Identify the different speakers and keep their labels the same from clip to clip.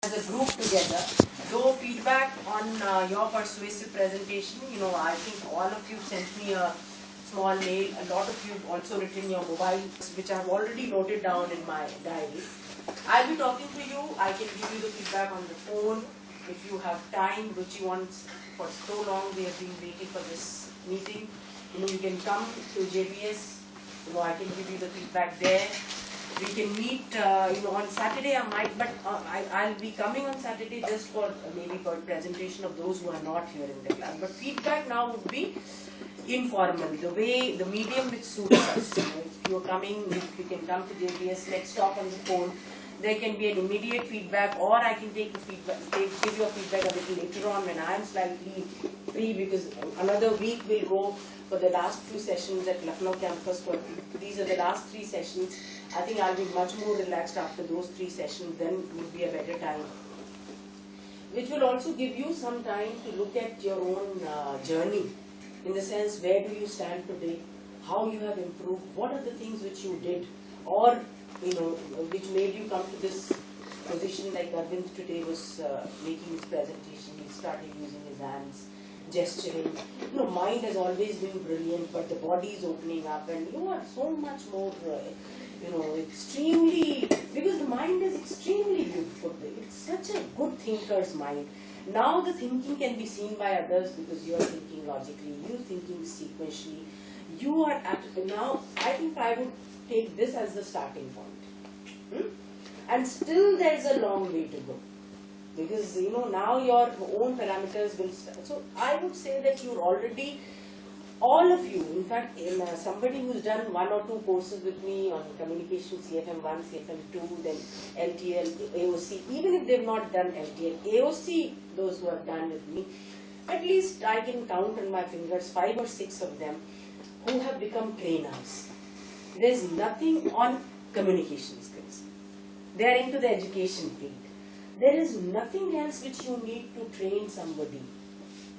Speaker 1: as a group together. Though feedback on your persuasive presentation, I think all of you sent me a small mail. A lot of you have also written your mobiles, which I've already noted down in my diary. I'll be talking to you. I can give you the feedback on the phone. If you have time, which you want, for so long we have been waiting for this meeting, you can come to JBS. I can give you the feedback there. We can meet, on Saturday I might, but I'll be coming on Saturday just for maybe for presentation of those who are not here in the class. But feedback now would be informal, the medium which suits us. If you're coming, if you can come to JBS, let's talk on the phone. There can be an immediate feedback, or I can take the feedback, give you a feedback a little later on when I'm slightly free, because another week will go for the last few sessions at Lucknow campus. These are the last 3 sessions. I think I'll be much more relaxed after those 3 sessions, then would be a better time. Which will also give you some time to look at your own journey, in the sense, where do you stand today, how you have improved, what are the things which you did, or which made you come to this position. Like Arvind today was making his presentation, he started using his hands, gesturing. Mind has always been brilliant, but the body is opening up, and you are so much more, extremely, because the mind is extremely beautiful. It's such a good thinker's mind. Now the thinking can be seen by others because you are thinking logically, you're thinking sequentially. You are now, I think I would take this as the starting point. And still there's a long way to go. Because, now your own parameters will start. So I would say that you're already, all of you, in fact, somebody who's done 1 or 2 courses with me on communication, CFM1, CFM2, then LTL, AOC, even if they've not done LTL, AOC, those who have done with me, at least I can count on my fingers 5 or 6 of them who have become trainers. There's nothing on communication skills. They are into the education field. There is nothing else which you need to train somebody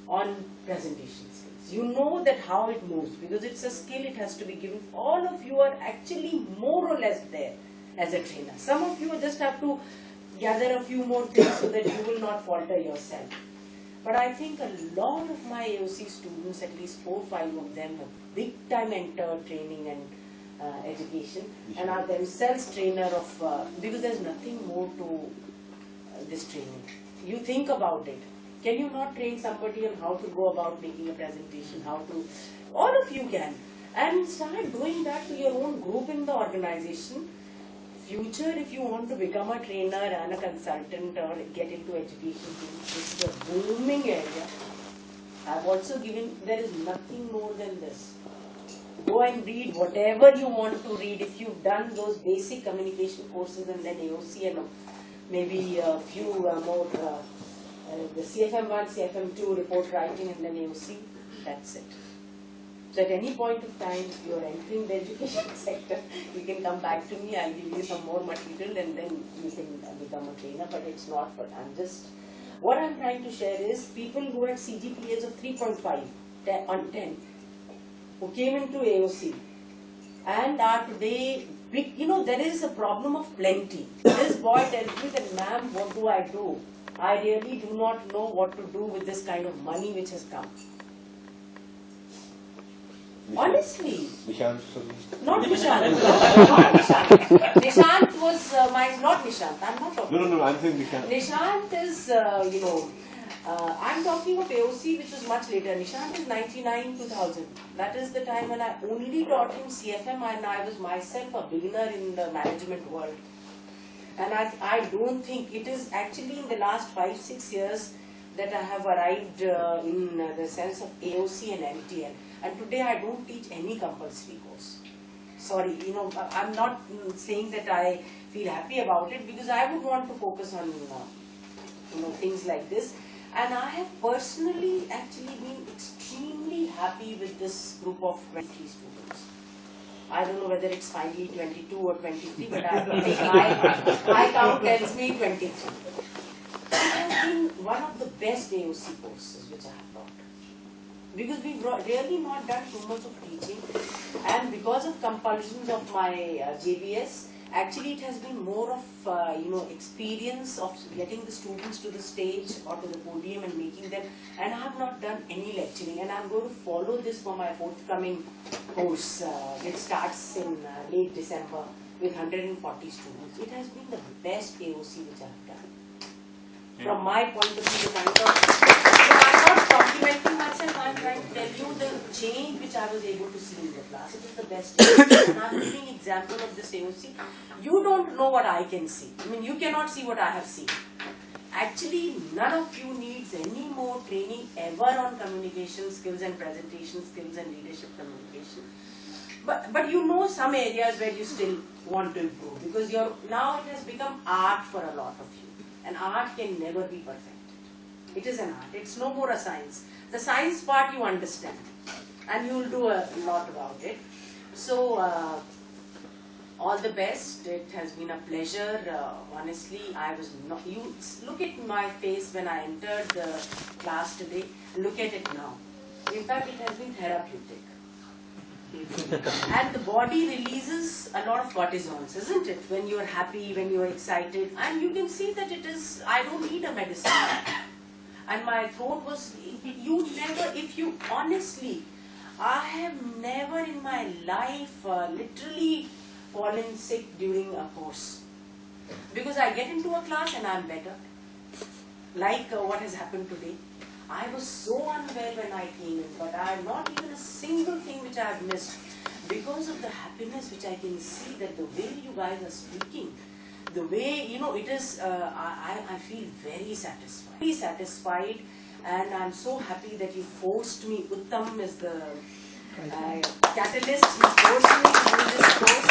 Speaker 1: on presentation skills. You know that how it moves, because it's a skill, it has to be given. All of you are actually more or less there as a trainer. Some of you just have to gather a few more things so that you will not falter yourself. But I think a lot of my AOC students, at least 4 or 5 of them, have big time entered training and education, and are themselves trainer of, because there's nothing more to this training. You think about it. Can you not train somebody on how to go about making a presentation, all of you can, and start doing that to your own group in the organization. Future, if you want to become a trainer and a consultant or get into education, this is a booming area. I've also given, there is nothing more than this. Go and read whatever you want to read. If you've done those basic communication courses and then AOC and maybe a few more, the CFM1, CFM2, report writing, and then AOC, that's it. So at any point of time, if you're entering the education sector, you can come back to me, I'll give you some more material, and then you can become a trainer, but it's not for, what I'm trying to share is people who had CGPAs of 3.5 on 10, who came into AOC, and are today big, there is a problem of plenty. This boy tells me that, ma'am, what do I do? I really do not know what to do with this kind of money which has come. Honestly.
Speaker 2: Nishant.
Speaker 1: Not Nishant. Not Nishant. Nishant was not Nishant. I'm not talking.
Speaker 2: No, I'm saying Nishant.
Speaker 1: Nishant is, I'm talking of AOC, which was much later. Nishant is 99, 2000. That is the time when I only taught him CFM, and I was myself a beginner in the management world. And I don't think it is actually in the last 5-6 years that I have arrived in the sense of AOC and LTL. And today I don't teach any compulsory course. Sorry, I'm not saying that I feel happy about it, because I would want to focus on things like this. And I have personally actually been extremely happy with this group of 23 students. I don't know whether it's finally 22 or 23, but I think my count tells me 23. It has been one of the best AOC courses which I have taught. Because we've really not done too much of teaching, and because of compulsions of my JBS, Actually, it has been more of experience of getting the students to the stage or to the podium and making them. And I have not done any lecturing, and I'm going to follow this for my forthcoming course, which starts in late December with 140 students. It has been the best AOC which I have done. From my point of view, I'm not complimenting myself, I'm trying to tell you the change which I was able to see in the class. It is the best AOC, and I'm giving example of this AOC. You don't know what I can see. I mean, you cannot see what I have seen. Actually, none of you needs any more training ever on communication skills and presentation skills and leadership communication. But you know some areas where you still want to improve, because now it has become art for a lot of you. And art can never be perfected. It is an art. It's no more a science. The science part you understand, and you will do a lot about it. So, all the best. It has been a pleasure. Honestly, I was not. You look at my face when I entered the class today. Look at it now. In fact, it has been therapeutic. And the body releases a lot of cortisons, isn't it? When you're happy, when you're excited, and you can see that it is, I don't need a medicine. And my throat was, if you honestly, I have never in my life literally fallen sick during a course. Because I get into a class and I'm better. Like what has happened today. I was so unwell when I came in, but I have not even a single thing which I have missed, because of the happiness which I can see, that the way you guys are speaking, the way, it is, I feel very satisfied. Very satisfied, and I'm so happy that you forced me. Uttam is the catalyst. He forced me to do this course.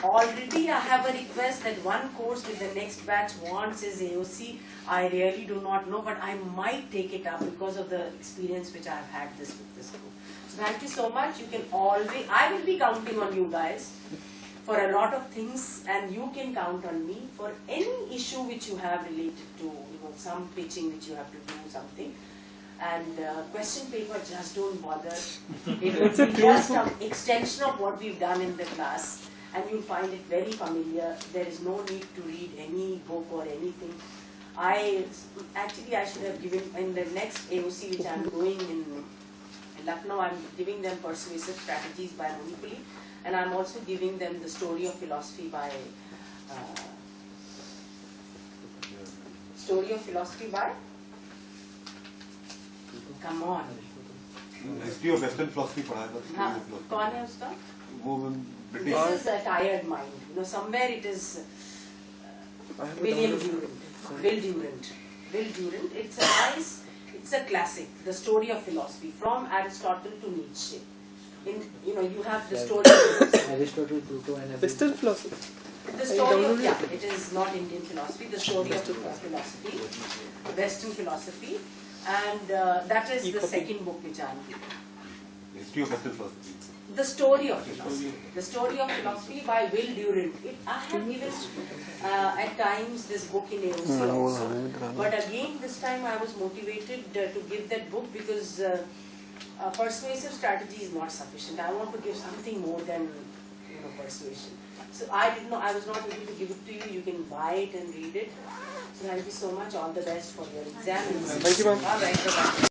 Speaker 1: Already I have a request that one course with the next batch wants is AOC. I really do not know, but I might take it up because of the experience which I have had with this group. So thank you so much. You can always, I will be counting on you guys for a lot of things, and you can count on me for any issue which you have related to, some pitching which you have to do, something. And question paper, just don't bother. It will be just an extension of what we've done in the class, and you'll find it very familiar. There is no need to read any book or anything. I should have given, in the next AOC which I'm doing in Lucknow, I'm giving them Persuasive Strategies by Monipoli, and I'm also giving them The Story of Philosophy by Come on.
Speaker 2: History of western philosophy पढ़ा है बस.
Speaker 1: हाँ, कौन है उसका?
Speaker 2: वो British.
Speaker 1: This is a tired mind. Somewhere it is William Durant. Will Durant. It's a nice, it's a classic. The Story of Philosophy, from Aristotle to Nietzsche. You have the story of
Speaker 3: Aristotle, Plato, and
Speaker 4: Western philosophy.
Speaker 1: the story of, it is not Indian philosophy. The story of philosophy, Western philosophy, and that is the second book which I am reading.
Speaker 2: History of western philosophy.
Speaker 1: The Story of Philosophy. The Story of Philosophy by Will Durant. I have given at times this book in AOC also. But again, this time I was motivated to give that book because Persuasive Strategy is not sufficient. I want to give something more than persuasion. So I was not able to give it to you. You can buy it and read it. So thank you so much. All the best for your exam.
Speaker 4: Thank you, ma'am.
Speaker 1: All right, bye-bye.